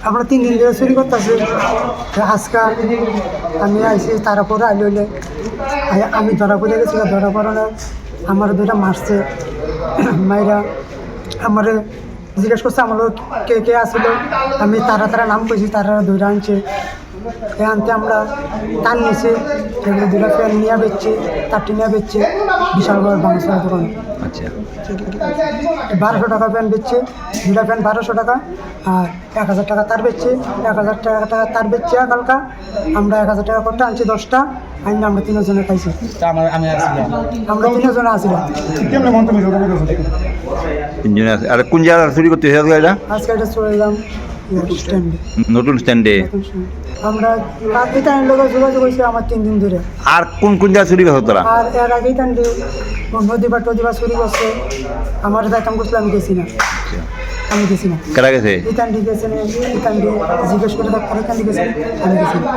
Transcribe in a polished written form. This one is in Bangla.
আমরা 3 দিন ধরে চুরি করতেছি। আজকে আমি আইসি, তারপরে আইলে আমি ধরা পড়ে গেছি। ধরা পড়ানো আমার দুইটা মারছে, মাইরা আমার জিজ্ঞেস করছে আমার কে কে আসলো। আমি তারা নাম কইছি, তারা ধরে আনছে। আনতে আমরা টান নিছি, এগুলো দুটা ফ্যান নিয়ে বেচছি, তারটি নিয়ে বেচছি বিশাল বড় বাংলা দোকান। আচ্ছা 1200 টাকা ফ্যান বেচছে, দুটা ফ্যান 1200 টাকা, আর 1000 টাকা তার বেচছে। 1000 টাকা তার বেচছে কালকা। আমরা 1000 টাকা করতে আনছি 10টা, আইন আমরা 3 জনে খাইছি। আমি আসছিলাম। আমরা 3 জনে আসছিলাম। তিনজনে আছে। আর কোন জায়গায় চুরি করতে হয়েছে এটা? আজকে এটা চলে এলাম স্ট্যান্ডে। নতুন স্ট্যান্ডে। আমরা আগে তার লোক যোগাযোগ হয়েছে আমার 3 দিন ধরে। আর কোন কোন জায়গায় চুরি করছো তোরা? আর এর আগেই তার নদীবার চুরি করছে। আমার যাইতাম করছিল, আমি গেছি না। আমি গেছি না। কারা গেছে? ইতান্ডি গেছে না, ইতান্ডি জিজ্ঞেস করে ইতান্ডি গেছে, আমি গেছি না।